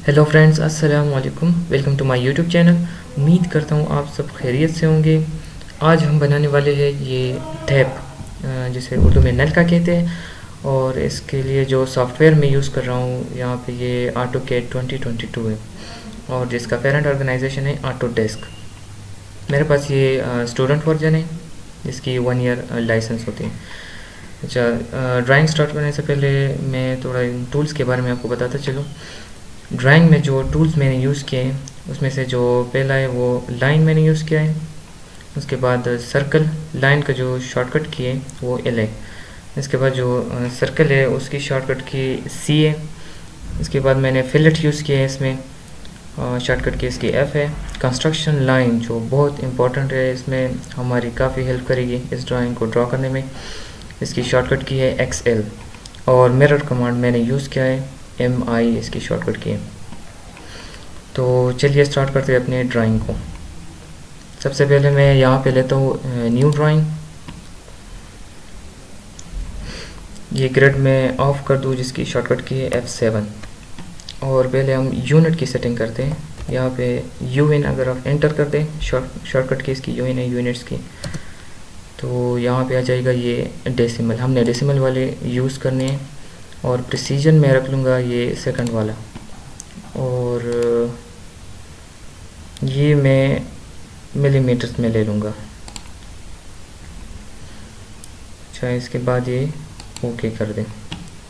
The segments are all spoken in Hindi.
हेलो फ्रेंड्स, अस्सलाम वालेकुम। Welcome to my YouTube channel. उम्मीद करता हूँ आप सब खैरियत से होंगे। आज हम बनाने वाले हैं ये टैप, जिसे उर्दू में नल का कहते हैं। और इसके लिए जो सॉफ्टवेयर मैं यूज़ कर रहा हूँ यहाँ पे ये AutoCAD 2022 है, और जिसका पेरेंट ऑर्गेनाइजेशन है ऑटोडेस्क। मेरे पास ये स्टूडेंट वर्जन है, जिसकी 1 ईयर लाइसेंस होती है। अच्छा, ड्राइंग स्टार्ट करने से पहले मैं थोड़ा इन टूल्स के बारे में आपको बताता चलूँ। ड्राइंग में जो टूल्स मैंने यूज़ किए हैं उसमें से जो पहला है वो लाइन मैंने यूज़ किया है। उसके बाद सर्कल, लाइन का जो शॉर्टकट की है वो एल है। इसके बाद जो सर्कल है उसकी शॉर्टकट की सी है। इसके बाद मैंने फिलेट यूज़ किया है, इसमें शॉर्टकट की इसकी एफ़ है। कंस्ट्रक्शन लाइन जो बहुत इंपॉर्टेंट है, इसमें हमारी काफ़ी हेल्प करेगी इस ड्राइंग को ड्रॉ करने में। इसकी शॉर्टकट की है XL। और मिरर कमांड मैंने यूज़ किया है, MI इसकी शॉर्टकट की है। तो चलिए स्टार्ट करते हैं अपने ड्राइंग को। सबसे पहले मैं यहाँ पे लेता हूँ न्यू ड्राइंग। ये ग्रिड में ऑफ कर दूँ, जिसकी शॉर्टकट की है F7। और पहले हम यूनिट की सेटिंग करते हैं। यहाँ पे UN अगर आप एंटर कर दें, शॉर्टकट की इसकी UN है यूनिट्स की, तो यहाँ पे आ जाएगा ये डेसिमल। हमने डेसिमल वाले यूज़ करने हैं। और प्रिसीजन में रख लूँगा ये सेकंड वाला। और ये मैं मिलीमीटर्स में ले लूँगा। अच्छा, इसके बाद ये ओके कर दें।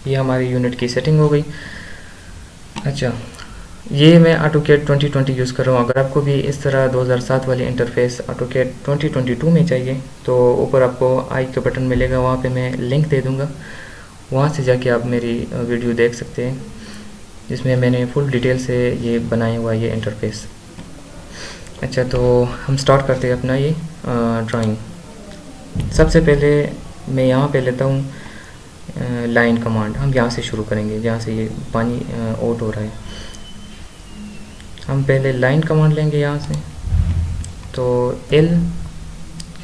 ये हमारी यूनिट की सेटिंग हो गई। अच्छा, ये मैं AutoCAD 2020 यूज़ कर रहा हूँ। अगर आपको भी इस तरह 2007 वाली इंटरफेस AutoCAD 2022 में चाहिए तो ऊपर आपको आई का बटन मिलेगा, वहाँ पे मैं लिंक दे दूँगा। वहाँ से जाके आप मेरी वीडियो देख सकते हैं, जिसमें मैंने फुल डिटेल से ये बनाया हुआ ये इंटरफेस। अच्छा, तो हम स्टार्ट करते हैं अपना ये ड्राइंग। सबसे पहले मैं यहाँ पे लेता हूँ लाइन कमांड। हम यहाँ से शुरू करेंगे, जहाँ से ये पानी आउट हो रहा है। हम पहले लाइन कमांड लेंगे यहाँ से, तो L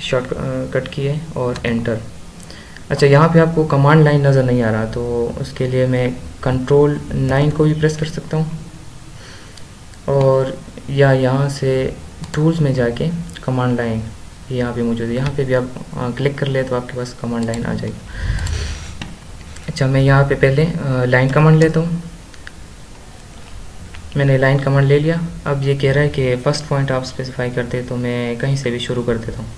शॉर्ट कट की है और एंटर। अच्छा, यहाँ पे आपको कमांड लाइन नज़र नहीं आ रहा, तो उसके लिए मैं कंट्रोल 9 को भी प्रेस कर सकता हूँ, और या यहाँ से टूल्स में जाके कमांड लाइन यहाँ पे मौजूद है, यहाँ पे भी आप क्लिक कर ले तो आपके पास कमांड लाइन आ जाएगी। अच्छा, मैं यहाँ पे पहले लाइन कमांड लेता हूँ। मैंने लाइन कमांड ले लिया। अब ये कह रहा है कि फर्स्ट पॉइंट आप स्पेसिफाई करते, तो मैं कहीं से भी शुरू कर देता हूँ।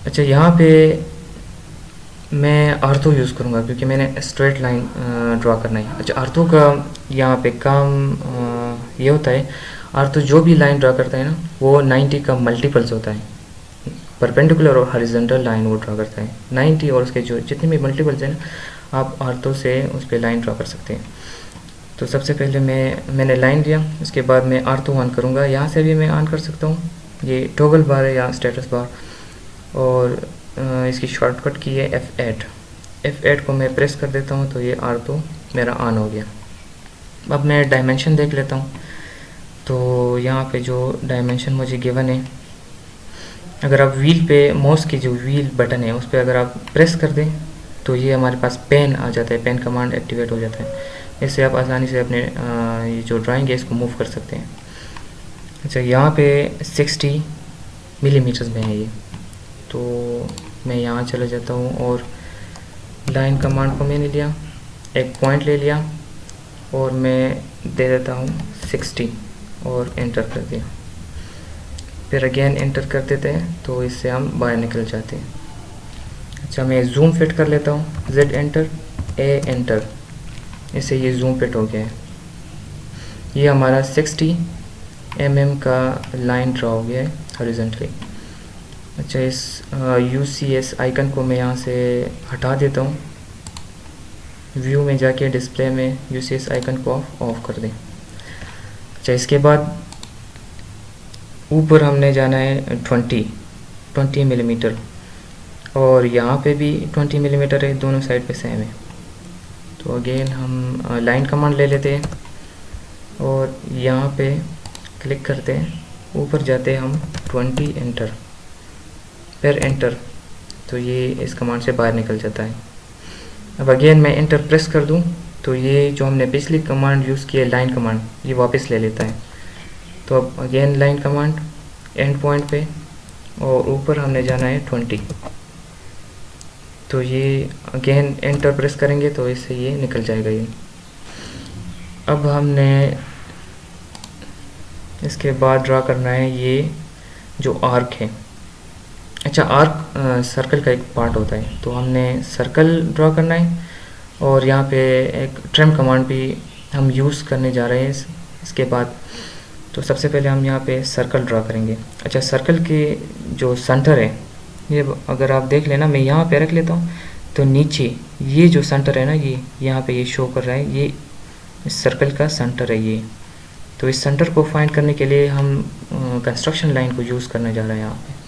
अच्छा, यहाँ पे मैं आर्थो यूज़ करूँगा क्योंकि मैंने स्ट्रेट लाइन ड्रॉ करना है। अच्छा, आर्थो का यहाँ पे काम ये होता है, आर्थो जो भी लाइन ड्रॉ करता है ना, वो 90 का मल्टीपल्स होता है। परपेंडिकुलर और हॉरिजॉन्टल लाइन वो ड्रॉ करता है 90, और उसके जो जितने भी मल्टीपल्स हैं ना, आप आर्थो से उस पर लाइन ड्रॉ कर सकते हैं। तो सबसे पहले मैंने लाइन दिया, उसके बाद मैं आर्थो ऑन करूँगा। यहाँ से भी मैं ऑन कर सकता हूँ, ये टॉगल बार है या स्टेटस बार। और इसकी शॉर्टकट की है F8 को मैं प्रेस कर देता हूँ, तो ये आर्थो मेरा ऑन हो गया। अब मैं डायमेंशन देख लेता हूँ। तो यहाँ पे जो डायमेंशन मुझे गिवन है, अगर आप व्हील पे माउस की जो व्हील बटन है उस पर अगर आप प्रेस कर दें तो ये हमारे पास पेन आ जाता है, पेन कमांड एक्टिवेट हो जाता है। इससे आप आसानी से अपने ये जो ड्राइंग है इसको मूव कर सकते हैं। अच्छा, यहाँ पे 60 मिलीमीटर्स में है ये, तो मैं यहाँ चला जाता हूँ और लाइन कमांड को मैंने लिया, एक पॉइंट ले लिया और मैं दे देता हूँ 60 और एंटर कर दिया। फिर अगेन एंटर कर देते हैं, तो इससे हम बाहर निकल जाते हैं। अच्छा, मैं जूम फिट कर लेता हूँ, Z एंटर, A एंटर, इससे ये जूम फिट हो गया है। ये हमारा 60 mm का लाइन ड्रा हो गया है हॉरिजॉन्टली। अच्छा, इस UCS आइकन को मैं यहाँ से हटा देता हूँ। व्यू में जाके डिस्प्ले में UCS आइकन को ऑफ कर दें। अच्छा, इसके बाद ऊपर हमने जाना है 20 मिलीमीटर, और यहाँ पे भी 20 मिलीमीटर है, दोनों साइड पे सेम है। तो अगेन हम लाइन कमांड ले लेते हैं और यहाँ पे क्लिक करते हैं, ऊपर जाते हैं हम 20 एंटर, फिर एंटर, तो ये इस कमांड से बाहर निकल जाता है। अब अगेन मैं एंटर प्रेस कर दूं तो ये जो हमने पिछली कमांड यूज़ की है लाइन कमांड, ये वापस ले लेता है। तो अब again line command and point पे, और ऊपर हमने जाना है 20। तो ये अगेन एंटर प्रेस करेंगे तो इससे ये निकल जाएगा ये। अब हमने इसके बाद ड्रा करना है ये जो आर्क है। अच्छा, आर्क सर्कल का एक पार्ट होता है, तो हमने सर्कल ड्रा करना है, और यहाँ पे एक ट्रिम कमांड भी हम यूज़ करने जा रहे हैं इसके बाद। तो सबसे पहले हम यहाँ पे सर्कल ड्रा करेंगे। अच्छा, सर्कल के जो सेंटर है, ये अगर आप देख लेना, मैं यहाँ पे रख लेता हूँ, तो नीचे ये जो सेंटर है ना, ये यहाँ पे ये शो कर रहा है, ये इस सर्कल का सेंटर है ये। तो इस सेंटर को फाइंड करने के लिए हम कंस्ट्रक्शन लाइन को यूज़ करने जा रहे हैं यहाँ पे।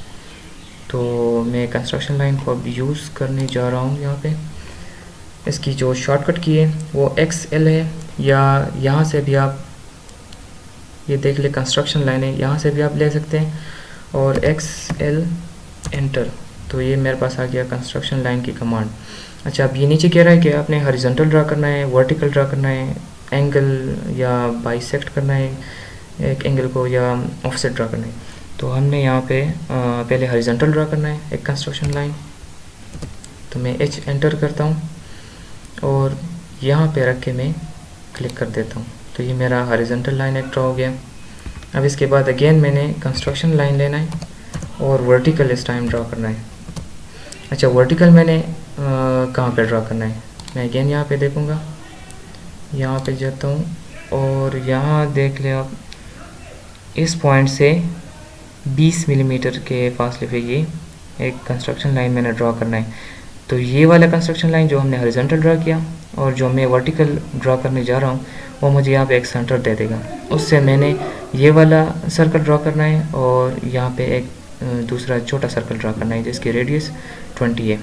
तो मैं कंस्ट्रक्शन लाइन को अब यूज़ करने जा रहा हूँ यहाँ पे। इसकी जो शॉर्टकट की है वो XL है, या यहाँ से भी आप ये देख ले कंस्ट्रक्शन लाइन है, यहाँ से भी आप ले सकते हैं, और XL एंटर। तो ये मेरे पास आ गया कंस्ट्रक्शन लाइन की कमांड। अच्छा, अब ये नीचे कह रहा है कि आपने हॉरिजॉन्टल ड्रा करना है, वर्टिकल ड्रा करना है, एंगल या बाइसेक्ट करना है एक एंगल को, या ऑफसेट ड्रा करना है। तो हमने यहाँ पे पहले हॉरिजॉन्टल ड्रा करना है एक कंस्ट्रक्शन लाइन। तो मैं H एंटर करता हूँ और यहाँ पे रख के मैं क्लिक कर देता हूँ। तो ये मेरा हॉरिजॉन्टल लाइन एक ड्रा हो गया। अब इसके बाद अगेन मैंने कंस्ट्रक्शन लाइन लेना है और वर्टिकल इस टाइम ड्रा करना है। अच्छा, वर्टिकल मैंने कहाँ पे ड्रा करना है, मैं अगेन यहाँ पे देखूँगा, यहाँ पे जाता हूँ, और यहाँ देख ले आप, इस पॉइंट से 20 मिलीमीटर के फासले पे ये एक कंस्ट्रक्शन लाइन मैंने ड्रा करना है। तो ये वाला कंस्ट्रक्शन लाइन जो हमने हॉरिजॉन्टल ड्रा किया और जो मैं वर्टिकल ड्रा करने जा रहा हूँ, वो मुझे यहाँ पे एक सेंटर दे देगा। उससे मैंने ये वाला सर्कल ड्रा करना है और यहाँ पे एक दूसरा छोटा सर्कल ड्रा करना है जिसकी रेडियस 20 है।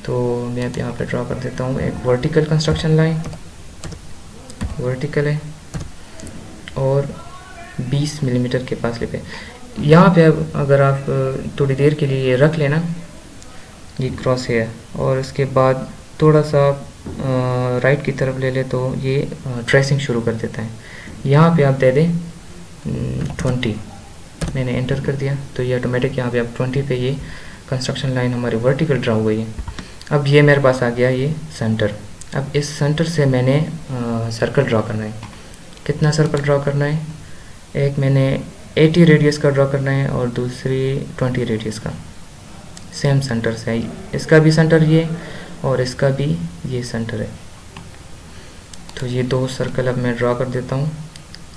तो मैं अब यहाँ पे ड्रा कर देता हूँ एक वर्टिकल कंस्ट्रक्शन लाइन, वर्टिकल है और 20 मिलीमीटर के फासले पे। यहाँ पे अब अगर आप थोड़ी देर के लिए रख लेना ये क्रॉस है, और इसके बाद थोड़ा सा राइट की तरफ ले ले तो ये ट्रेसिंग शुरू कर देता है। यहाँ पे आप दे दें 20, मैंने एंटर कर दिया तो ये ऑटोमेटिक यहाँ पे आप 20 पे ये कंस्ट्रक्शन लाइन हमारी वर्टिकल ड्रा हो गई है। अब ये मेरे पास आ गया ये सेंटर। अब इस सेंटर से मैंने सर्कल ड्रा करना है। कितना सर्कल ड्रा करना है, एक मैंने 80 रेडियस का ड्रा करना है और दूसरी 20 रेडियस का, सेम सेंटर से। इसका भी सेंटर ये और इसका भी ये सेंटर है। तो ये दो सर्कल अब मैं ड्रा कर देता हूँ।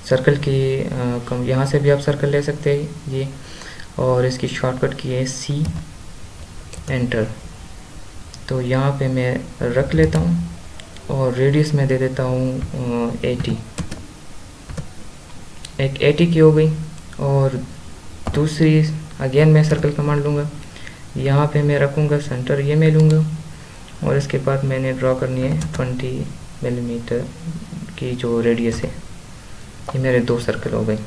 सर्कल की यहाँ से भी आप सर्कल ले सकते हैं ये, और इसकी शॉर्टकट की है C एंटर। तो यहाँ पे मैं रख लेता हूँ और रेडियस में दे देता हूँ 80, एक 80 की हो गई। और दूसरी अगेन मैं सर्कल कमांड लूँगा, यहाँ पे मैं रखूँगा सेंटर, ये मैं लूँगा, और इसके बाद मैंने ड्रॉ करनी है 20 मिलीमीटर की जो रेडियस है। ये मेरे दो सर्कल हो गए।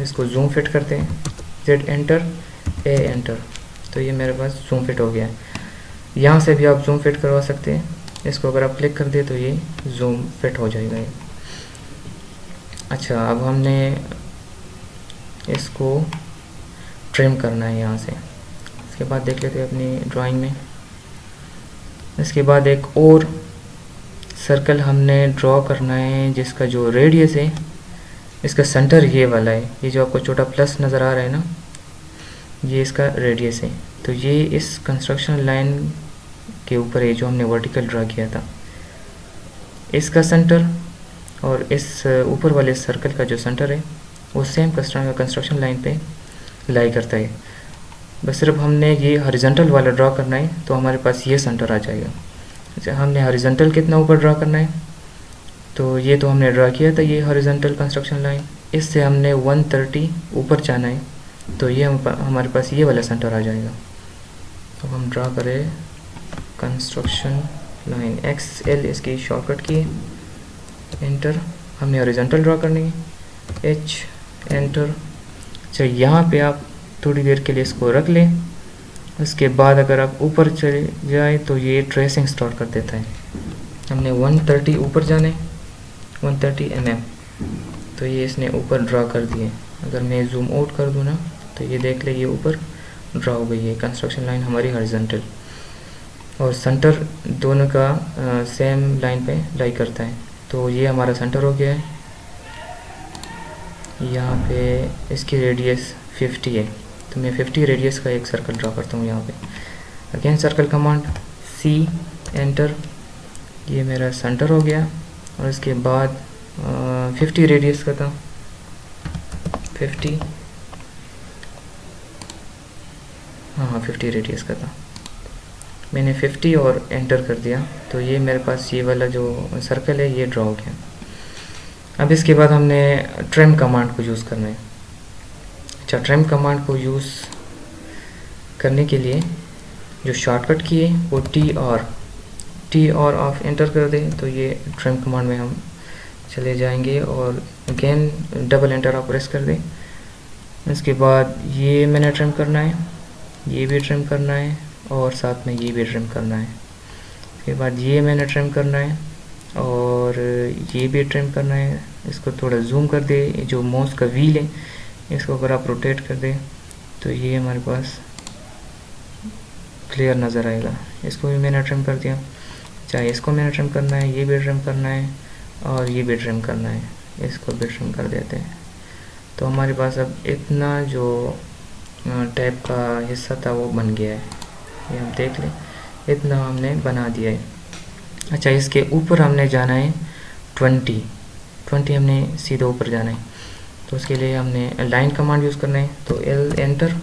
इसको जूम फिट करते हैं, Z एंटर, A एंटर। तो ये मेरे पास जूम फिट हो गया है। यहाँ से भी आप जूम फिट करवा सकते हैं। इसको अगर आप क्लिक कर दिए तो ये जूम फिट हो जाएगा ये। अच्छा, अब हमने इसको ट्रिम करना है यहाँ से। इसके बाद देख लेते हैं अपनी ड्राइंग में। इसके बाद एक और सर्कल हमने ड्रॉ करना है जिसका जो रेडियस है, इसका सेंटर ये वाला है। ये जो आपको छोटा प्लस नज़र आ रहा है ना, ये इसका रेडियस है। तो ये इस कंस्ट्रक्शन लाइन के ऊपर है जो हमने वर्टिकल ड्रा किया था, इसका सेंटर, और इस ऊपर वाले सर्कल का जो सेंटर है वो सेम कंस्ट्रक्शन लाइन पे लाई करता है। बस सिर्फ हमने ये हॉरिजॉन्टल वाला ड्रा करना है तो हमारे पास ये सेंटर आ जाएगा। अच्छा, हमने हॉरिजॉन्टल कितना ऊपर ड्रा करना है, तो ये तो हमने ड्रा किया था ये हॉरिजॉन्टल कंस्ट्रक्शन लाइन। इससे हमने 130 ऊपर जाना है तो ये हमारे पास ये वाला सेंटर आ जाएगा। तो हम ड्रा करें कंस्ट्रक्शन लाइन, XL इसकी शॉर्टकट की, एंटर। हमने हॉरिजॉन्टल ड्रा करनी है, H एंटर। अच्छा, यहाँ पे आप थोड़ी देर के लिए इसको रख लें। उसके बाद अगर आप ऊपर चले जाए तो ये ट्रेसिंग स्टार्ट कर देता है। हमने 130 ऊपर जाने 130 mm, तो ये इसने ऊपर ड्रा कर दिए। अगर मैं जूम आउट कर दूँ ना तो ये देख ले ये ऊपर ड्रा हो गई है कंस्ट्रक्शन लाइन हमारी हॉरिजॉन्टल, और सेंटर दोनों का सेम लाइन पे लाई करता है। तो ये हमारा सेंटर हो गया है। यहाँ पे इसकी रेडियस 50 है, तो मैं 50 रेडियस का एक सर्कल ड्रा करता हूँ यहाँ पे। Again circle command C enter, ये मेरा सेंटर हो गया। और इसके बाद 50 रेडियस का था, 50 रेडियस का था। मैंने 50 और एंटर कर दिया, तो ये मेरे पास ये वाला जो सर्कल है ये ड्रा हो गया। अब इसके बाद हमने ट्रिम कमांड को यूज़ करना है। अच्छा, ट्रिम कमांड को यूज़ करने के लिए जो शॉर्टकट की है वो टी और ऑफ एंटर कर दें, तो ये ट्रिम कमांड में हम चले जाएंगे। और अगेन डबल एंटर आप प्रेस कर दें। इसके बाद ये मैंने ट्रिम करना है, ये भी ट्रिम करना है, और साथ में ये भी ट्रिम करना है। इसके बाद ये मैंने ट्रिम करना है और ये भी ट्रिम करना है। इसको थोड़ा जूम कर दे, जो माउस का व्हील है इसको अगर आप रोटेट कर दे तो ये हमारे पास क्लियर नज़र आएगा। इसको भी मैंने ट्रिम कर दिया। चाहे इसको मैंने ट्रिम करना है, ये भी ट्रिम करना है और ये भी ट्रिम करना है, इसको भी ट्रिम कर देते हैं। तो हमारे पास अब इतना जो टैब का हिस्सा था वो बन गया है, ये हम देख लें, इतना हमने बना दिया है। अच्छा, इसके ऊपर हमने जाना है 20 हमने सीधा ऊपर जाना है, तो उसके लिए हमने लाइन कमांड यूज़ करना है। तो एल एंटर,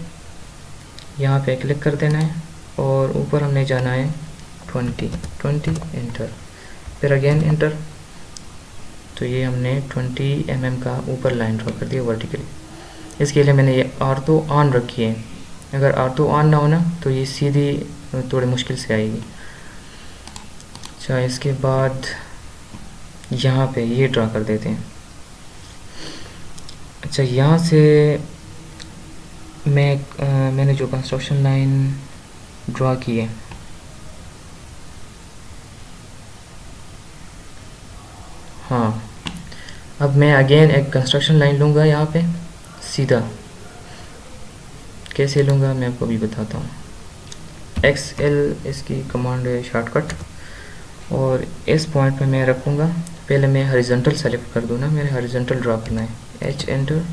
यहाँ पे क्लिक कर देना है और ऊपर हमने जाना है 20 एंटर, फिर अगेन एंटर। तो ये हमने 20 mm का ऊपर लाइन ड्रॉ कर दिया वर्टिकली। इसके लिए मैंने ये ऑर्थो ऑन रखी है, अगर ऑर्थो ऑन ना हो ना तो ये सीधी थोड़ी मुश्किल से आएगी। अच्छा, इसके बाद यहाँ पे ये ड्रा कर देते हैं। अच्छा, यहाँ से मैंने जो कंस्ट्रक्शन लाइन ड्रा की है, हाँ, अब मैं अगेन एक कंस्ट्रक्शन लाइन लूँगा यहाँ पे सीधा। कैसे लूँगा मैं आपको भी बताता हूँ। XL इसकी कमांड है शॉर्टकट, और इस पॉइंट पे मैं रखूँगा। पहले मैं हॉरिजॉन्टल सेलेक्ट कर दूँ ना, मेरे हॉरिजॉन्टल ड्रा करना है, H एंटर,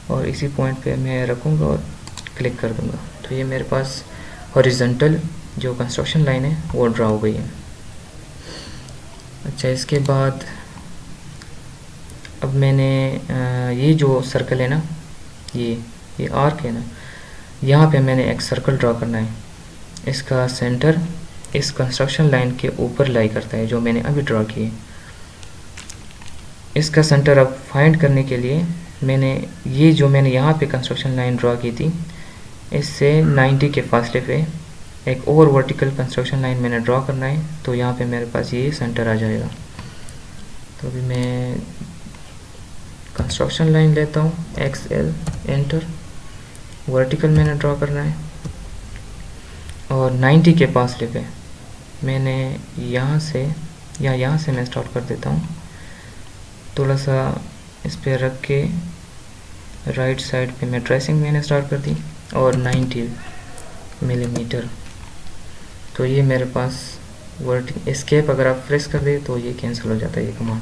और इसी पॉइंट पे मैं रखूँगा और क्लिक कर दूँगा। तो ये मेरे पास हॉरिजॉन्टल जो कंस्ट्रक्शन लाइन है वो ड्रा हो गई है। अच्छा, इसके बाद अब मैंने ये जो सर्कल है ना, ये आर्क है ना, यहाँ पे मैंने एक सर्कल ड्रा करना है। इसका सेंटर इस कंस्ट्रक्शन लाइन के ऊपर लाई करता है जो मैंने अभी ड्रा की है। इसका सेंटर अब फाइंड करने के लिए मैंने ये जो मैंने यहाँ पे कंस्ट्रक्शन लाइन ड्रा की थी, इससे 90 के फासले पे एक और वर्टिकल कंस्ट्रक्शन लाइन मैंने ड्रा करना है। तो यहाँ पे मेरे पास ये सेंटर आ जाएगा। तो अभी मैं कंस्ट्रक्शन लाइन लेता हूँ, XL एंटर, वर्टिकल मैंने ड्रा करना है, और 90 के फासले पे मैंने यहाँ से या यहाँ से मैं स्टार्ट कर देता हूँ। थोड़ा सा इस पे रख के राइट साइड पे मैं ट्रेसिंग मैंने स्टार्ट कर दी, और 90 मिलीमीटर। तो ये मेरे पास एस्केप अगर आप प्रेस कर दे तो ये कैंसिल हो जाता है ये कमांड।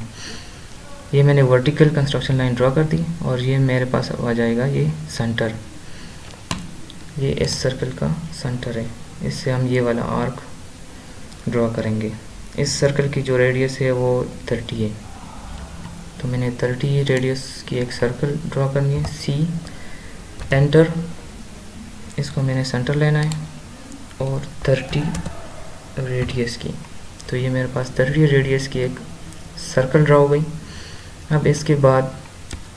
ये मैंने वर्टिकल कंस्ट्रक्शन लाइन ड्रॉ कर दी, और ये मेरे पास आ जाएगा ये सेंटर, ये इस सर्कल का सेंटर है। इससे हम ये वाला आर्क ड्रॉ करेंगे। इस सर्कल की जो रेडियस है वो 30 है, तो मैंने 30 रेडियस की एक सर्कल ड्रॉ करनी है। सी एंटर, इसको मैंने सेंटर लेना है, और 30 रेडियस की। तो ये मेरे पास 30 रेडियस की एक सर्कल ड्रॉ हो गई। अब इसके बाद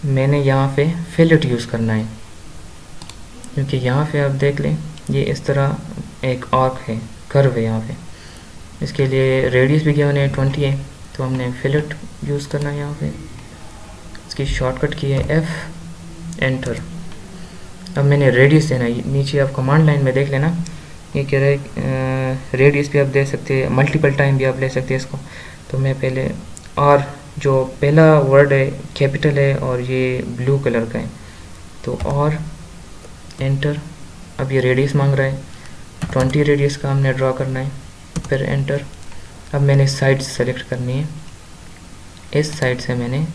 मैंने यहाँ पे फिलेट यूज़ करना है, क्योंकि यहाँ पे आप देख लें ये इस तरह एक आर्क है, कर्व है यहाँ पे। इसके लिए रेडियस भी गिवन है 20 है, तो हमने फिलेट यूज़ करना है यहाँ पे। इसकी शॉर्टकट की है F एंटर। अब मैंने रेडियस देना है, नीचे आप कमांड लाइन में देख लेना, ये कह रहा है रेडियस भी आप दे सकते हैं, मल्टीपल टाइम भी आप ले सकते हैं इसको। तो मैं पहले और जो पहला वर्ड है कैपिटल है और ये ब्लू कलर का है, तो और एंटर। अब ये रेडियस मांग रहा है, 20 रेडियस का हमने ड्रा करना है, फिर एंटर। अब मैंने साइड सेलेक्ट करनी है, इस साइड से मैंने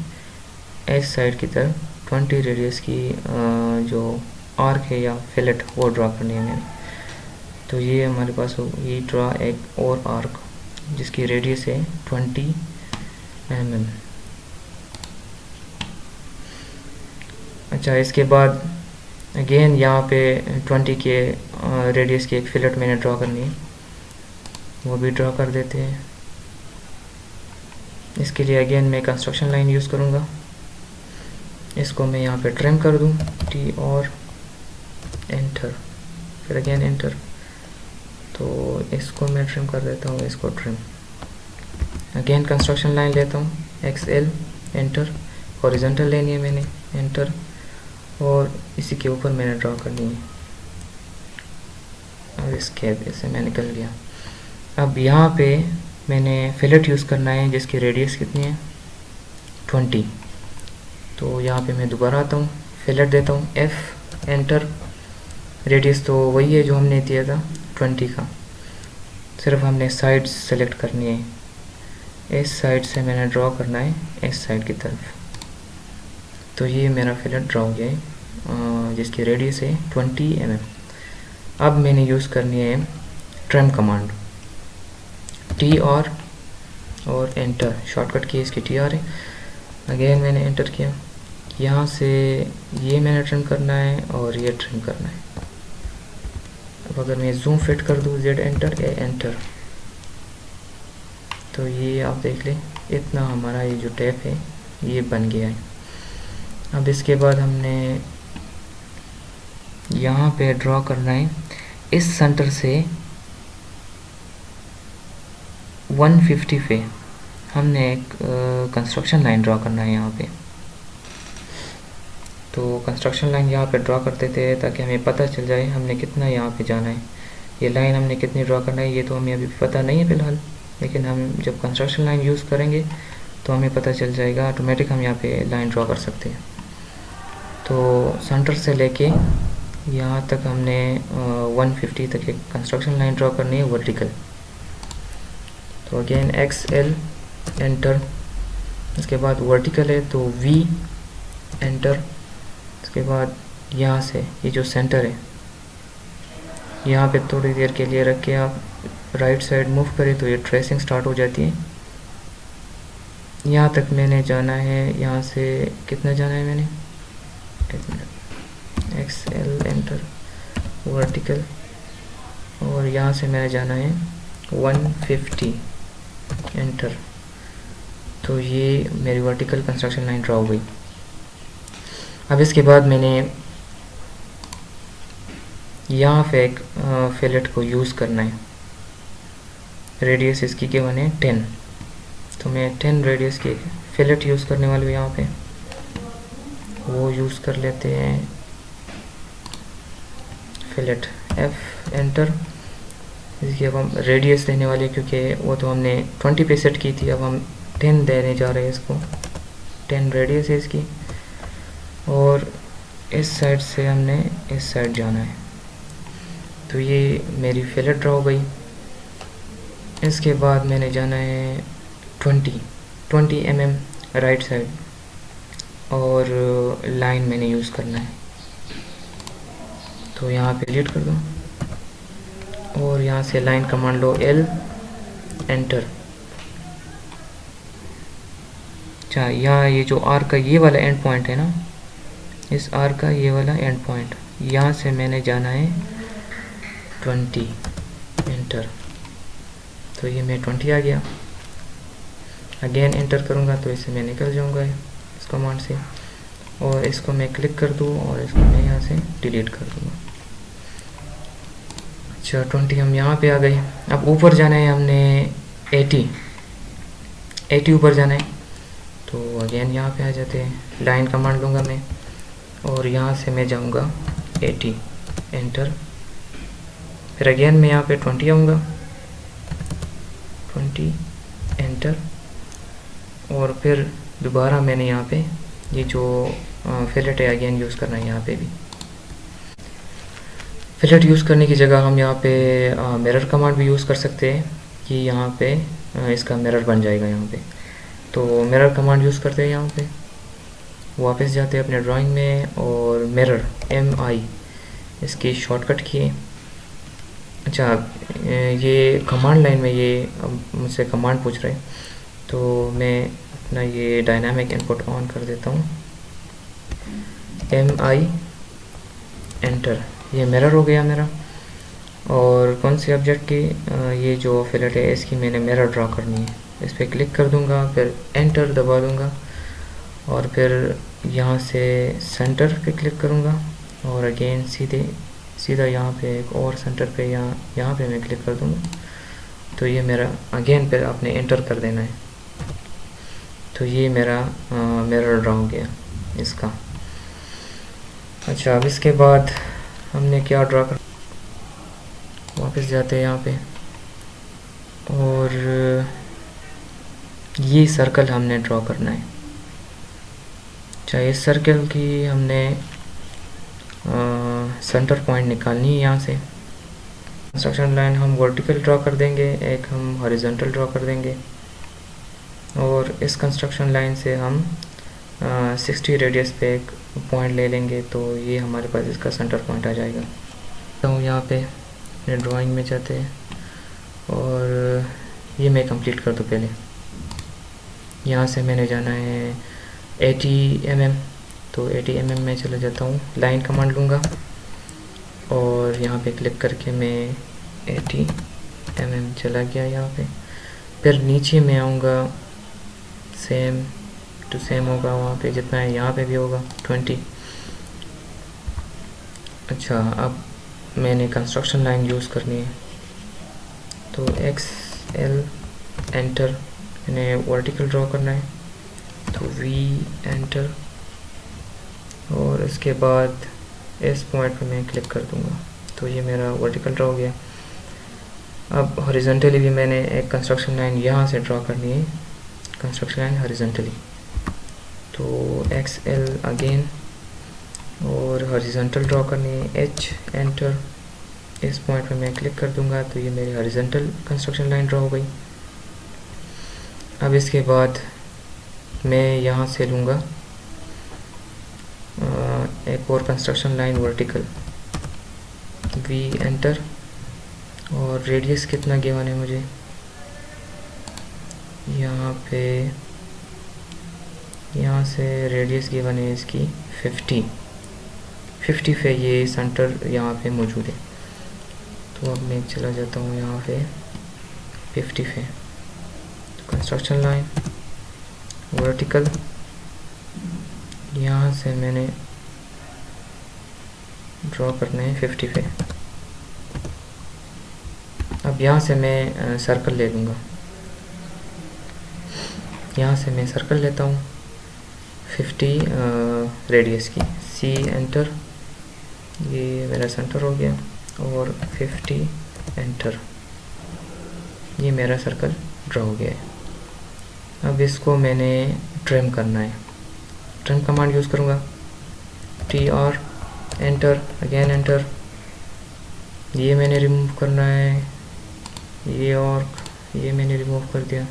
इस साइड की तरफ 20 रेडियस की जो आर्क है या फिलेट वो ड्रा करनी है मैंने। तो ये हमारे पास ये ड्रा एक और आर्क जिसकी रेडियस है 20 mm। अच्छा, इसके बाद अगेन यहाँ पे 20 के रेडियस की एक फिलेट मैंने ड्रा करनी है, वो भी ड्रा कर देते हैं। इसके लिए अगेन मैं कंस्ट्रक्शन लाइन यूज़ करूँगा, इसको मैं यहाँ पे ट्रिम कर दूँ, टी और एंटर, फिर अगेन एंटर। तो इसको मैं ट्रिम कर देता हूँ, इसको ट्रिम। अगेन कंस्ट्रक्शन लाइन लेता हूँ, XL एंटर, हॉरिजॉन्टल लेनी है मैंने, एंटर, और इसी के ऊपर मैंने ड्रा करनी है। और इसके से मैं निकल गया। अब यहाँ पे मैंने फिलेट यूज़ करना है जिसकी रेडियस कितनी है 20। तो यहाँ पे मैं दोबारा आता हूँ, फिलेट देता हूँ, F एंटर। रेडियस तो वही है जो हमने दिया था 20 का, सिर्फ हमने साइड सेलेक्ट करनी है। इस साइड से मैंने ड्रॉ करना है इस साइड की तरफ। तो ये मेरा फिलेट ड्रॉ हो गया है जिसकी रेडियस है 20 mm। अब मैंने यूज़ करनी है ट्रिम कमांड, टी और एंटर, शॉर्टकट की इसकी TR है। अगेन मैंने एंटर किया, यहाँ से ये मैंने ट्रिम करना है और ये ट्रिम करना है। अब अगर मैं जूम फिट कर दूँ, Z एंटर, A एंटर, तो ये आप देख लें इतना हमारा ये जो टैप है ये बन गया है। अब इसके बाद हमने यहाँ पे ड्रॉ करना है इस सेंटर से 150 पे हमने एक कंस्ट्रक्शन लाइन ड्रॉ करना है यहाँ पे। तो कंस्ट्रक्शन लाइन यहाँ पे ड्रॉ करते थे ताकि हमें पता चल जाए हमने कितना यहाँ पे जाना है। ये लाइन हमने कितनी ड्रॉ करना है ये तो हमें अभी पता नहीं है फ़िलहाल, लेकिन हम जब कंस्ट्रक्शन लाइन यूज़ करेंगे तो हमें पता चल जाएगा, ऑटोमेटिक हम यहाँ पे लाइन ड्रॉ कर सकते हैं। तो सेंटर से लेके यहाँ तक हमने 150 तक एक कंस्ट्रक्शन लाइन ड्रॉ करनी है वर्टिकल। तो अगेन XL एंटर, इसके बाद वर्टिकल है तो V एंटर। इसके बाद यहाँ से ये जो सेंटर है यहाँ पे थोड़ी देर के लिए रख के आप राइट साइड मूव करें तो ये ट्रेसिंग स्टार्ट हो जाती है। यहाँ तक मैंने जाना है, यहाँ से कितना जाना है मैंने, एक मिनट, XL एंटर, वर्टिकल, और यहाँ से मैंने जाना है 150 एंटर। तो ये मेरी वर्टिकल कंस्ट्रक्शन लाइन ड्रॉ हो गई। अब इसके बाद मैंने यहाँ पे एक फिलेट को यूज़ करना है, रेडियस इसकी गिवन है 10, तो मैं 10 रेडियस की फिलेट यूज़ करने वाली हूँ यहाँ पे। वो यूज़ कर लेते हैं फिलेट, F एंटर। इसकी अब हम रेडियस देने वाले क्योंकि वो तो हमने 20 पे सेट की थी, अब हम 10 देने जा रहे हैं इसको। 10 रेडियस है इसकी, और इस साइड से हमने इस साइड जाना है। तो ये मेरी फिलेट ड्रॉ हो गई। इसके बाद मैंने जाना है 20 mm राइट साइड, और लाइन मैंने यूज़ करना है। तो यहाँ पे डिलीट कर दो और यहाँ से लाइन कमांड लो, L एंटर। अच्छा, यहाँ ये जो आर का ये वाला एंड पॉइंट है ना, इस आर का ये वाला एंड पॉइंट, यहाँ से मैंने जाना है 20 एंटर। तो ये मैं 20 आ गया। अगेन एंटर करूँगा तो इससे मैं निकल जाऊँगा इस कमांड से, और इसको मैं क्लिक कर दूँ और इसको मैं यहाँ से डिलीट कर दूँगा। अच्छा, 20 हम यहाँ पे आ गए। अब ऊपर जाना है हमने 80 ऊपर जाना है। तो अगेन यहाँ पे आ जाते हैं, लाइन कमांड लूँगा मैं और यहाँ से मैं जाऊँगा 80 एंटर। फिर अगेन मैं यहाँ पे 20 आऊँगा, 20 एंटर, और फिर दोबारा मैंने यहाँ पे ये जो फिलेट है अगेन यूज़ करना है। यहाँ पे भी फिलेट यूज़ करने की जगह हम यहाँ पे मिरर कमांड भी यूज़ कर सकते हैं कि यहाँ पे इसका मिरर बन जाएगा यहाँ पे। तो मिरर कमांड यूज़ करते हैं। यहाँ पे वापस जाते हैं अपने ड्राइंग में और मिरर MI इसकी शॉर्टकट की। अच्छा, ये कमांड लाइन में ये अब मुझसे कमांड पूछ रहे हैं, तो मैं अपना ये डायनामिक इनपुट ऑन कर देता हूँ। MI एंटर, ये मिरर हो गया मेरा। और कौन सी ऑब्जेक्ट की ये जो फिलेट है इसकी मैंने मिरर ड्रा करनी है। इस पर क्लिक कर दूंगा, फिर एंटर दबा दूंगा और फिर यहाँ से सेंटर पे क्लिक करूँगा और अगेन सीधा यहाँ पे एक और सेंटर पे यहाँ पे मैं क्लिक कर दूँगा। तो ये मेरा अगेन फिर आपने एंटर कर देना है। तो ये मेरा मिरर ड्रा हो गया इसका। अच्छा, अब इसके बाद हमने क्या ड्रा कर, वापस जाते हैं यहाँ पे और ये सर्कल हमने ड्रॉ करना है। अच्छा, इस सर्कल की हमने सेंटर पॉइंट निकालनी है यहाँ से। कंस्ट्रक्शन लाइन हम वर्टिकल ड्रॉ कर देंगे, एक हम हॉरिजॉन्टल ड्रॉ कर देंगे और इस कंस्ट्रक्शन लाइन से हम 60 रेडियस पे एक पॉइंट ले लेंगे। तो ये हमारे पास इसका सेंटर पॉइंट आ जाएगा। तो यहाँ पे अपने ड्राइंग में जाते हैं और ये मैं कंप्लीट कर दूँ पहले। यहाँ से मैंने जाना है 80 mm, तो 80 mm में चला जाता हूँ। लाइन कमांड लूँगा और यहाँ पे क्लिक करके मैं 80 mm चला गया यहाँ पे। फिर नीचे में आऊँगा, सेम टू सेम होगा वहाँ पे जितना है यहाँ पे भी होगा 20। अच्छा, अब मैंने कंस्ट्रक्शन लाइन यूज़ करनी है, तो XL एंटर, मैंने वर्टिकल ड्रॉ करना है तो V एंटर और इसके बाद इस पॉइंट पे मैं क्लिक कर दूंगा। तो ये मेरा वर्टिकल ड्रॉ हो गया। अब हॉरिजॉन्टली भी मैंने एक कंस्ट्रक्शन लाइन यहाँ से ड्रॉ करनी है, कंस्ट्रक्शन लाइन हॉरिजॉन्टली। तो XL अगेन और हॉरिजॉन्टल ड्रॉ करनी है, H एंटर, इस पॉइंट पे मैं क्लिक कर दूंगा तो ये मेरी हॉरिजॉन्टल कंस्ट्रक्शन लाइन ड्रॉ हो गई। अब इसके बाद मैं यहाँ से लूँगा एक और construction line vertical, V enter और रेडियस कितना गिवन है मुझे यहाँ पे, यहाँ से रेडियस गिवन है इसकी 50 पे ये सेंटर यहाँ पे मौजूद है। तो अब मैं चला जाता हूँ यहाँ पे 50 पे, तो कंस्ट्रक्शन लाइन वर्टिकल, यहाँ से मैंने ड्रॉ करने हैं 50 पे। अब यहाँ से मैं सर्कल ले लूँगा, यहाँ से मैं सर्कल लेता हूँ 50 रेडियस की, C एंटर, ये मेरा सेंटर हो गया और 50 एंटर, ये मेरा सर्कल ड्रॉ हो गया है। अब इसको मैंने ट्रिम करना है, ट्रिम कमांड यूज़ करूँगा, TR एंटर, अगेन एंटर, ये मैंने रिमूव करना है, ये और ये मैंने रिमूव कर दिया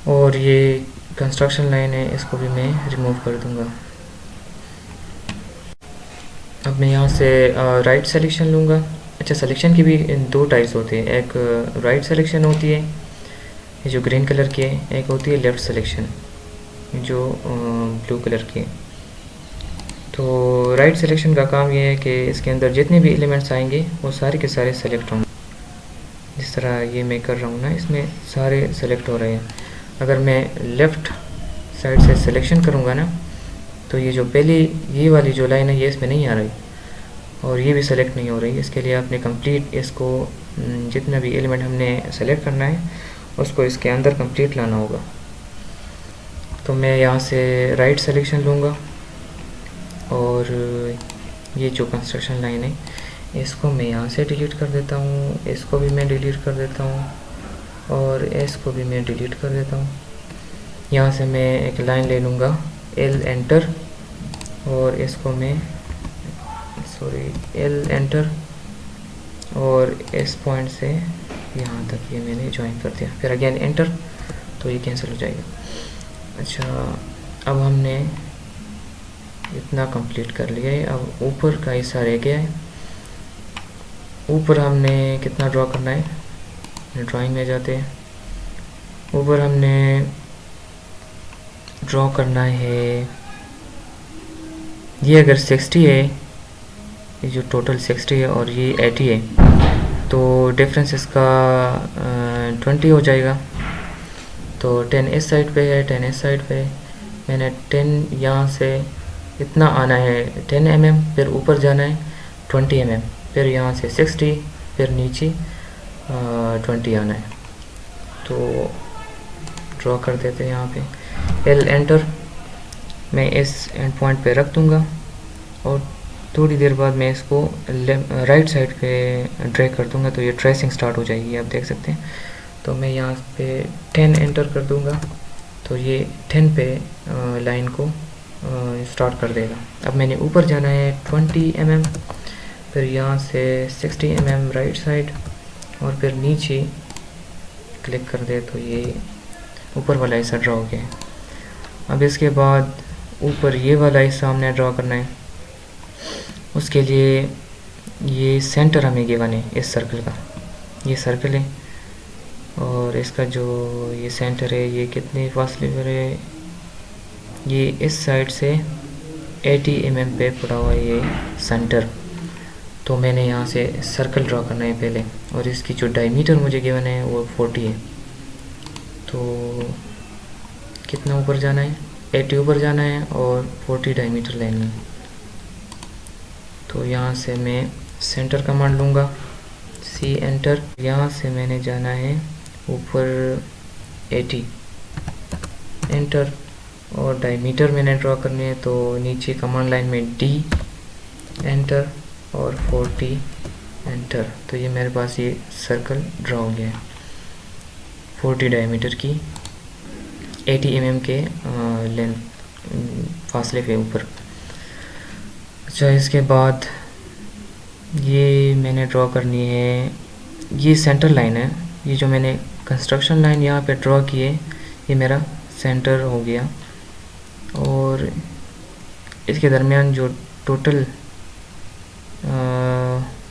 और ये कंस्ट्रक्शन लाइन है इसको भी मैं रिमूव कर दूंगा। अब मैं यहाँ से राइट सिलेक्शन लूँगा। अच्छा, सिलेक्शन की भी दो टाइप्स होते हैं, एक राइट सिलेक्शन होती है ये जो ग्रीन कलर की है, एक होती है लेफ़्ट सिलेक्शन जो ब्लू कलर की है। तो राइट सिलेक्शन का काम ये है कि इसके अंदर जितने भी एलिमेंट्स आएंगे वो सारे के सारे सेलेक्ट होंगे। जिस तरह ये मैं कर रहा हूँ ना, इसमें सारे सेलेक्ट हो रहे हैं। अगर मैं लेफ़्ट साइड से सिलेक्शन करूँगा ना, तो ये जो पहली ये वाली जो लाइन है ये इसमें नहीं आ रही और ये भी सेलेक्ट नहीं हो रही। इसके लिए आपने कंप्लीट इसको जितना भी एलिमेंट हमने सेलेक्ट करना है उसको इसके अंदर कंप्लीट लाना होगा। तो मैं यहाँ से राइट सिलेक्शन लूँगा और ये जो कंस्ट्रक्शन लाइन है इसको मैं यहाँ से डिलीट कर देता हूँ, इसको भी मैं डिलीट कर देता हूँ और इसको भी मैं डिलीट कर देता हूँ। यहाँ से मैं एक लाइन ले लूँगा एल एंटर, और इसको मैं एल एंटर, और इस पॉइंट से यहाँ तक ये मैंने ज्वाइन कर दिया, फिर अगेन एंटर, तो ये कैंसिल हो जाएगा। अच्छा, अब हमने इतना कंप्लीट कर लिया है। अब ऊपर का हिस्सा रह गया है। ऊपर हमने कितना ड्रॉ करना है, ड्राइंग में जाते हैं। ऊपर हमने ड्रॉ करना है, ये अगर 60 है, ये जो टोटल 60 है और ये 80 है, तो डिफरेंस इसका 20 हो जाएगा। तो 10 इस साइड पे है, 10 इस साइड पे है। मैंने 10 यहाँ से इतना आना है 10 mm, फिर ऊपर जाना है 20 mm, फिर यहाँ से 60, फिर नीचे 20 आना है। तो ड्रॉ कर देते हैं यहाँ पे एल एंटर, मैं इस एंड पॉइंट पे रख दूँगा, और थोड़ी देर बाद मैं इसको राइट साइड पे ड्रैग कर दूँगा, तो ये ट्रेसिंग स्टार्ट हो जाएगी, आप देख सकते हैं। तो मैं यहाँ पे 10 एंटर कर दूँगा, तो ये 10 पे लाइन को स्टार्ट कर देगा। अब मैंने ऊपर जाना है 20 mm, फिर यहाँ से 60 mm राइट साइड, और फिर नीचे क्लिक कर दे, तो ये ऊपर वाला हिस्सा ड्रॉ हो गया। अब इसके बाद ऊपर ये वाला हिस्सा हमने ड्रॉ करना है। उसके लिए ये सेंटर हमें गिवन है इस सर्कल का, ये सर्कल है, और इसका जो ये सेंटर है ये कितने फासले पर है, ये इस साइड से 80 mm पे पड़ा हुआ है ये सेंटर। तो मैंने यहाँ से सर्कल ड्रॉ करना है पहले, और इसकी जो डायमीटर मुझे गिवन है वो 40 है। तो कितना ऊपर जाना है, 80 ऊपर जाना है और 40 डायमीटर लेनी है। तो यहाँ से मैं सेंटर कमांड लूँगा, सी एंटर। यहाँ से मैंने जाना है ऊपर 80 एंटर, और डायमीटर मैंने ड्रॉ करनी है, तो नीचे कमांड लाइन में डी एंटर और 40 एंटर। तो ये मेरे पास ये सर्कल ड्रॉ हो गया है 40 डायमीटर की, 80 mm के लेंथ फासले पे ऊपर। अच्छा, इसके बाद ये मैंने ड्रॉ करनी है, ये सेंटर लाइन है, ये जो मैंने कंस्ट्रक्शन लाइन यहाँ पे ड्रॉ की है, ये मेरा सेंटर हो गया। और इसके दरमियान जो टोटल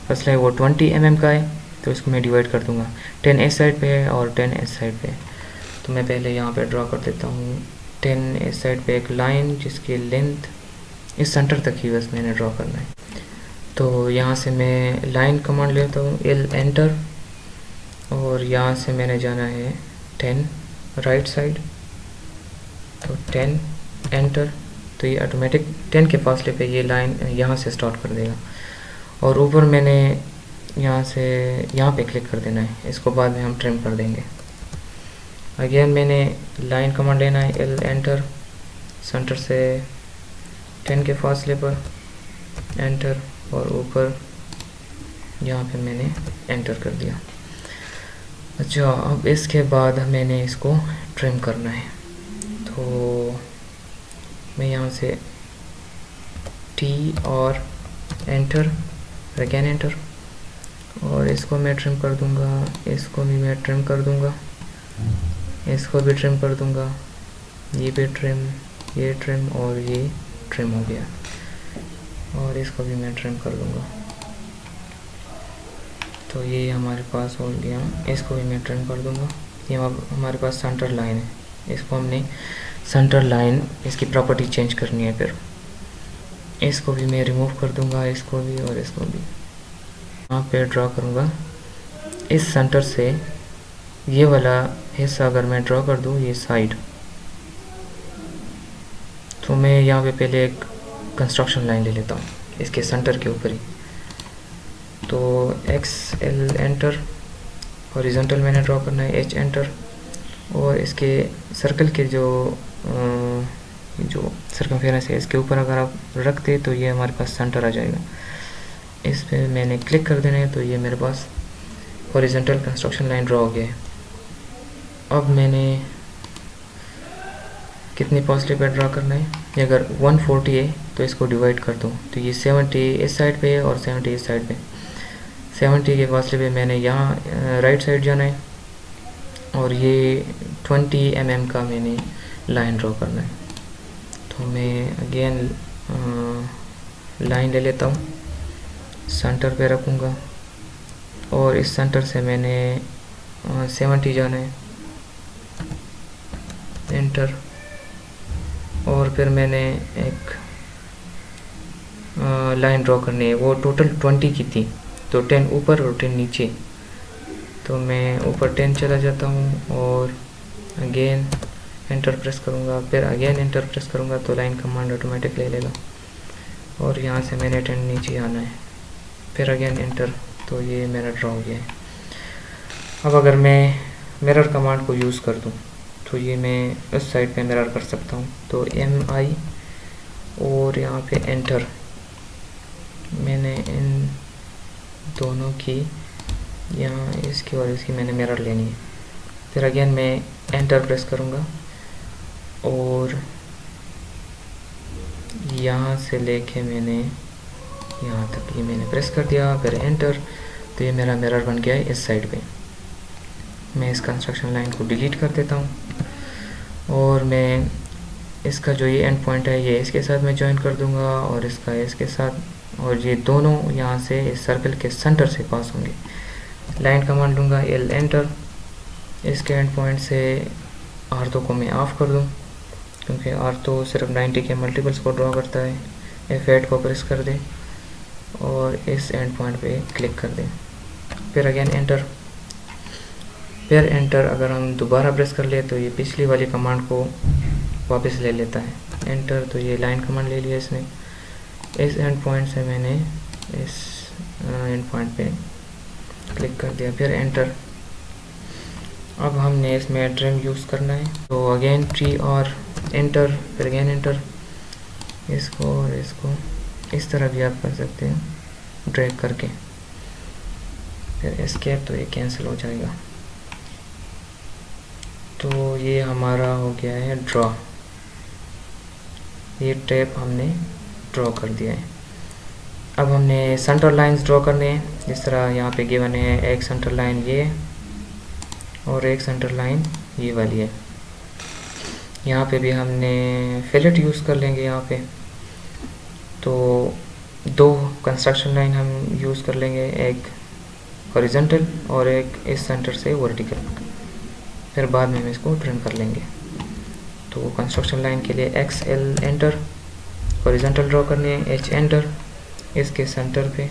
फसला है वो 20 mm का है, तो इसको मैं डिवाइड कर दूँगा। 10 इस साइड पे है और 10 इस साइड पे है। तो मैं पहले यहाँ पे ड्रॉ कर देता हूँ 10 इस साइड पे एक लाइन जिसकी लेंथ इस सेंटर तक ही बस मैंने ड्रॉ करना है। तो यहाँ से मैं लाइन कमांड लेता हूँ, एल एंटर, और यहाँ से मैंने जाना है 10 राइट साइड, तो 10 एंटर। तो ये ऑटोमेटिक 10 के फासले पे ये लाइन यहाँ से स्टार्ट कर देगा। और ऊपर मैंने यहाँ से यहाँ पे क्लिक कर देना है, इसको बाद में हम ट्रिम कर देंगे। अगेन मैंने लाइन कमांड लेना है, एल एंटर, सेंटर से 10 के फासले पर एंटर, और ऊपर यहाँ पे मैंने एंटर कर दिया। अच्छा, अब इसके बाद मैंने इसको ट्रिम करना है। तो मैं यहाँ से टी और एंटर, अगेन एंटर, और इसको मैं ट्रिम कर दूँगा, इसको भी मैं ट्रिम कर दूँगा, इसको भी ट्रिम कर दूँगा, ये भी ट्रिम, ये ट्रिम, और ये ट्रिम हो गया, और इसको भी मैं ट्रिम कर दूँगा। तो ये हमारे पास हो गया, इसको भी मैं ट्रिम कर दूँगा। ये हमारे पास सेंटर लाइन है, इसको हमने सेंटर लाइन इसकी प्रॉपर्टी चेंज करनी है। फिर इसको भी मैं रिमूव कर दूँगा, इसको भी और इसको भी। यहाँ पे ड्रॉ करूँगा इस सेंटर से ये वाला हिस्सा अगर मैं ड्रॉ कर दूँ ये साइड, तो मैं यहाँ पे पहले एक कंस्ट्रक्शन लाइन ले लेता हूँ इसके सेंटर के ऊपर ही। तो एक्स एल एंटर, हॉरिजॉन्टल मैंने ड्रॉ करना है, एच एंटर, और इसके सर्कल के जो सर्कमफेरेंस है इसके ऊपर अगर आप रखते तो ये हमारे पास सेंटर आ जाएगा। इस पे मैंने क्लिक कर देना है, तो ये मेरे पास हॉरिजॉन्टल कंस्ट्रक्शन लाइन ड्रॉ हो गया है। अब मैंने कितनी फासले पे ड्रा करना है। ये अगर 140 है तो इसको डिवाइड कर दो, तो ये 70 इस साइड पे है और 70 इस साइड पे। 70 के फासले पे मैंने यहाँ राइट साइड जाना है और ये 20 mm का मैंने लाइन ड्रॉ करना है। तो मैं अगेन लाइन ले लेता हूँ, सेंटर पे रखूँगा और इस सेंटर से मैंने 70 जाना है, एंटर। और फिर मैंने एक लाइन ड्रॉ करनी है, वो टोटल 20 की थी, तो 10 ऊपर और 10 नीचे। तो मैं ऊपर 10 चला जाता हूँ और अगेन एंटर प्रेस करूँगा, फिर अगेन एंटर प्रेस करूँगा तो लाइन कमांड ऑटोमेटिक ले लेगा। और यहाँ से मैंने 10 नीचे आना है, फिर अगेन एंटर, तो ये मेरा ड्रॉ हो गया है। अब अगर मैं मिरर कमांड को यूज़ कर दूँ तो ये मैं उस साइड पे मिरर कर सकता हूँ। तो MI और यहाँ पे एंटर, मैंने इन दोनों की, यहाँ इसकी और इसकी मैंने मिरर लेनी है। फिर अगेन मैं एंटर प्रेस करूँगा और यहाँ से लेके मैंने यहाँ तक ये मैंने प्रेस कर दिया, फिर एंटर, तो ये मेरा मिरर बन गया है इस साइड पे। मैं इस कंस्ट्रक्शन लाइन को डिलीट कर देता हूँ और मैं इसका जो ये एंड पॉइंट है ये इसके साथ मैं ज्वाइन कर दूँगा और इसका इसके साथ, और ये दोनों यहाँ से इस सर्कल के सेंटर से पास होंगे। लाइन कमांड लूँगा, L एंटर, इसके एंड पॉइंट से आर्थो को मैं ऑफ कर दूँ क्योंकि आर्थो सिर्फ 90 के मल्टीपल्स को ड्रॉ करता है। F8 को प्रेस कर दें और इस एंड पॉइंट पे क्लिक कर दें, फिर अगेन एंटर, फिर एंटर। अगर हम दोबारा प्रेस कर ले तो ये पिछली वाली कमांड को वापस ले लेता है, एंटर। तो ये लाइन कमांड ले लिया इसने, इस एंड पॉइंट से मैंने इस एंड पॉइंट पे क्लिक कर दिया, फिर एंटर। अब हमने इसमें ट्रिम यूज़ करना है, तो अगेन ट्री और एंटर, फिर अगेन एंटर। इसको और इसको इस तरह भी आप कर सकते हैं ड्रैग करके, फिर एस्केप, तो ये कैंसिल हो जाएगा। तो ये हमारा हो गया है ड्रॉ, ये टैप हमने ड्रॉ कर दिया है। अब हमने सेंटर लाइंस ड्रॉ करने हैं, जिस तरह यहाँ पे गिवन है, एक सेंटर लाइन ये और एक सेंटर लाइन ये वाली है। यहाँ पे भी हमने फिलेट यूज़ कर लेंगे यहाँ पे, तो दो कंस्ट्रक्शन लाइन हम यूज़ कर लेंगे, एक हॉरिजॉन्टल और एक इस सेंटर से वर्टिकल, फिर बाद में हम इसको ट्रिम कर लेंगे। तो कंस्ट्रक्शन लाइन के लिए XL एंटर, हॉरिजॉन्टल ड्रॉ करनी है, H एंटर, इसके सेंटर पे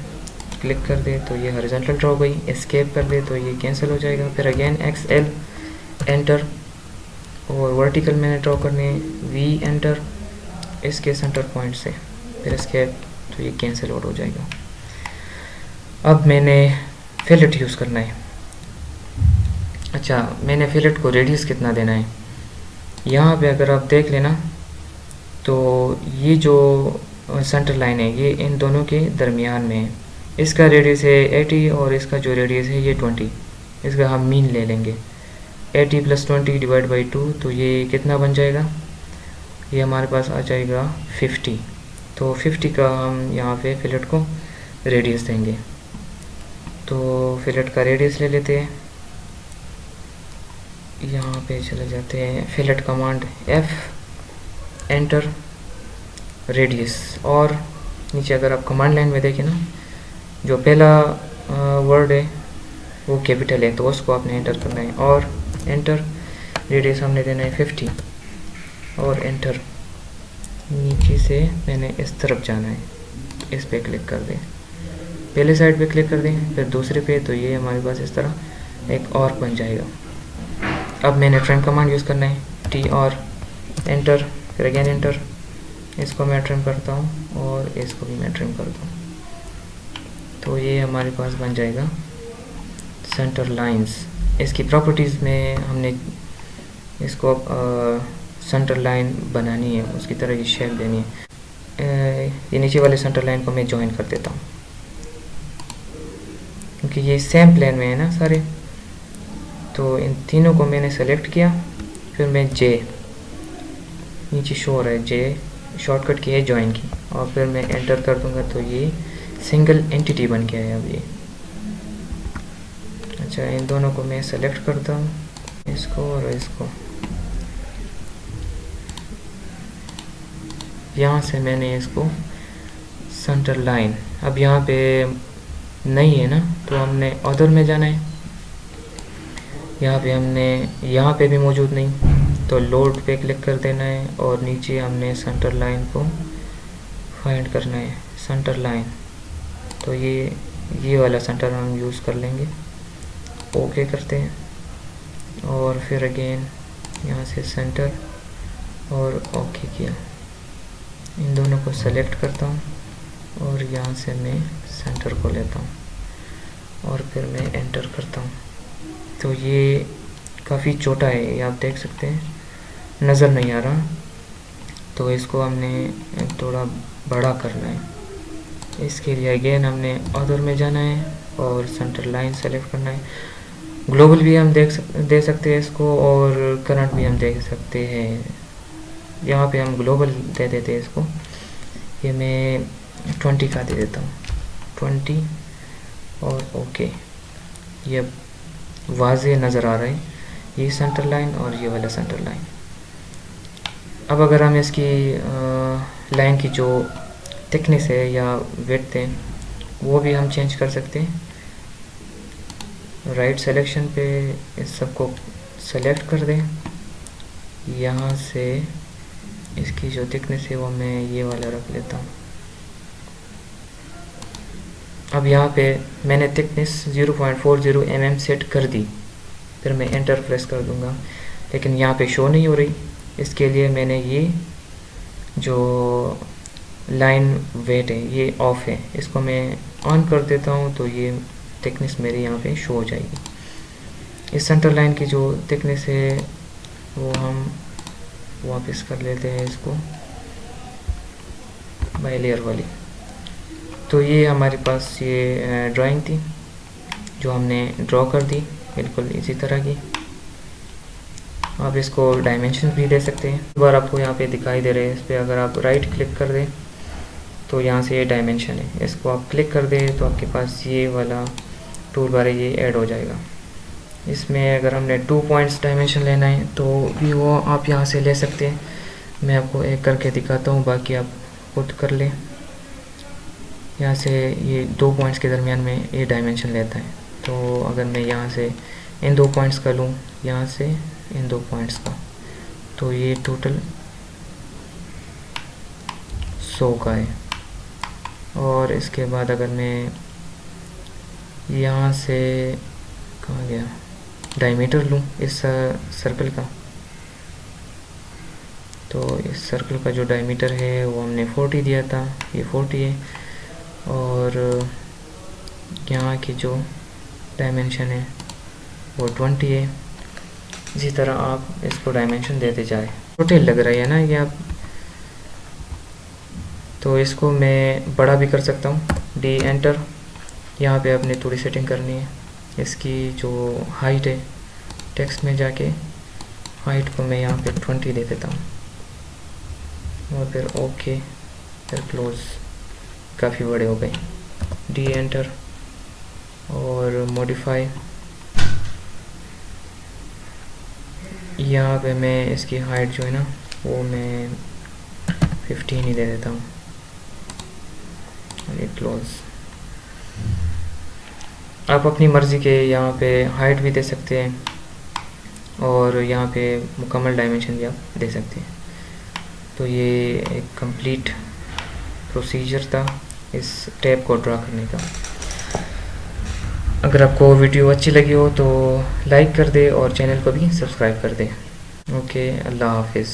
क्लिक कर दे तो ये हॉरिजॉन्टल ड्रॉ गई, एस्केप कर दे तो ये कैंसिल हो जाएगा, फिर अगेन XL एंटर और वर्टिकल मैंने ड्रॉ करनी है, V एंटर, इसके सेंटर पॉइंट से, फिर एस्केप, तो ये कैंसिल आउट हो जाएगा। अब मैंने फिलेट यूज़ करना है। अच्छा, मैंने फिलेट को रेडियस कितना देना है, यहाँ पे अगर आप देख लेना तो ये जो सेंटर लाइन है ये इन दोनों के दरमियान में है। इसका रेडियस है 80 और इसका जो रेडियस है ये 20, इसका हम मीन ले लेंगे। 80 + 20 डिवाइड बाई 2, तो ये कितना बन जाएगा, ये हमारे पास आ जाएगा 50। तो 50 का हम यहाँ पे फिलेट को रेडियस देंगे, तो फिलेट का रेडियस ले लेते हैं। यहाँ पे चले जाते हैं, fillet command F enter, radius, और नीचे अगर आप कमांड लाइन में देखें ना, जो पहला वर्ड है वो कैपिटल है तो उसको आपने एंटर करना है, और एंटर। रेडियस हमने देना है 50 और एंटर। नीचे से मैंने इस तरफ जाना है, इस पे क्लिक कर दें, पहले साइड पे क्लिक कर दें, फिर दूसरे पे, तो ये हमारे पास इस तरह एक और बन जाएगा। अब मैंने ट्रिम कमांड यूज़ करना है, T और एंटर, फिर अगेन एंटर। इसको मैं ट्रिम करता हूँ और इसको भी मैं ट्रिम करता हूँ, तो ये हमारे पास बन जाएगा सेंटर लाइंस। इसकी प्रॉपर्टीज़ में हमने इसको सेंटर लाइन बनानी है, उसकी तरह की शेप देनी है। ये नीचे वाले सेंटर लाइन को मैं ज्वाइन कर देता हूँ क्योंकि ये सेम प्लेन में है ना सारे, तो इन तीनों को मैंने सेलेक्ट किया, फिर मैं J नीचे शो हो रहा है जे, शॉर्टकट की है जॉइन की, और फिर मैं एंटर कर दूंगा तो ये सिंगल एंटिटी बन गया है अब ये। अच्छा, इन दोनों को मैं सेलेक्ट करता हूँ, इसको और इसको। यहाँ से मैंने इसको सेंटर लाइन, अब यहाँ पे नहीं है ना, तो हमने अदर में जाना है। यहाँ पे भी मौजूद नहीं, तो लोड पे क्लिक कर देना है और नीचे हमने सेंटर लाइन को फाइंड करना है, सेंटर लाइन। तो ये वाला सेंटर हम यूज़ कर लेंगे। ओके करते हैं और फिर अगेन यहाँ से सेंटर और ओके किया। इन दोनों को सेलेक्ट करता हूँ और यहाँ से मैं सेंटर को लेता हूँ और फिर मैं एंटर करता हूँ। तो ये काफ़ी छोटा है, ये आप देख सकते हैं, नज़र नहीं आ रहा, तो इसको हमने थोड़ा बड़ा करना है। इसके लिए अगेन हमने अदर में जाना है और सेंटर लाइन सेलेक्ट करना है। ग्लोबल भी हम दे सकते हैं इसको, और करंट भी हम देख सकते हैं। यहाँ पे हम ग्लोबल दे देते हैं इसको। ये मैं 20 का दे देता हूँ, 20, और ओके। ये वाज़े नज़र आ रहा है, ये सेंटर लाइन और ये वाला सेंटर लाइन। अब अगर हम इसकी लाइन की जो थिकनेस है या विड्थ है वो भी हम चेंज कर सकते हैं। राइट सिलेक्शन पे इस सबको सेलेक्ट कर दें, यहाँ से इसकी जो थिकनेस है वो मैं ये वाला रख लेता हूँ। अब यहाँ पे मैंने थिकनेस 0.40 mm सेट कर दी, फिर मैं एंटर प्रेस कर दूँगा, लेकिन यहाँ पे शो नहीं हो रही। इसके लिए मैंने ये जो लाइन वेट है ये ऑफ है, इसको मैं ऑन कर देता हूँ, तो ये थिकनेस मेरी यहाँ पे शो हो जाएगी। इस सेंटर लाइन की जो थिकनेस है वो हम वापस कर लेते हैं इसको बाय लेयर वाली। तो ये हमारे पास ये ड्राइंग थी जो हमने ड्रॉ कर दी, बिल्कुल इसी तरह की। आप इसको डायमेंशन भी दे सकते हैं। एक बार आपको यहाँ पे दिखाई दे रहे हैं, इस पर अगर आप राइट क्लिक कर दें तो यहाँ से ये डायमेंशन है, इसको आप क्लिक कर दें तो आपके पास ये वाला टूल बार है, ये ऐड हो जाएगा। इसमें अगर हमने 2 पॉइंट्स डायमेंशन लेना है तो भी वो आप यहाँ से ले सकते हैं। मैं आपको एक करके दिखाता हूँ, बाकी आप खुद कर लें। यहाँ से ये 2 पॉइंट्स के दरमियान में ये डायमेंशन लेता है। तो अगर मैं यहाँ से इन 2 पॉइंट्स का लूँ, यहाँ से इन 2 पॉइंट्स का, तो ये टोटल 100 का है। और इसके बाद अगर मैं यहाँ से कहाँ गया डायमीटर लूँ इस सर्कल का, तो इस सर्कल का जो डायमीटर है वो हमने 40 दिया था, ये 40 है। और यहाँ की जो डायमेंशन है वो 20 है। इसी तरह आप इसको डायमेंशन देते जाए। छोटे लग रही है ना ये आप, तो इसको मैं बड़ा भी कर सकता हूँ। डी एंटर, यहाँ पे आपने थोड़ी सेटिंग करनी है। इसकी जो हाइट है, टेक्स्ट में जाके हाइट को मैं यहाँ पे 20 दे देता हूँ और फिर ओके, फिर क्लोज। काफ़ी बड़े हो गए। डी एंटर और मॉडिफाई, यहाँ पे मैं इसकी हाइट जो है ना वो मैं 15 ही दे देता हूँ और ये क्लोज। आप अपनी मर्ज़ी के यहाँ पे हाइट भी दे सकते हैं और यहाँ पे मुकम्मल डायमेंशन भी आप दे सकते हैं। तो ये एक कंप्लीट प्रोसीजर था इस टैब को ड्रा करने का। अगर आपको वीडियो अच्छी लगी हो तो लाइक कर दे और चैनल को भी सब्सक्राइब कर दे। ओके, अल्लाह हाफिज़।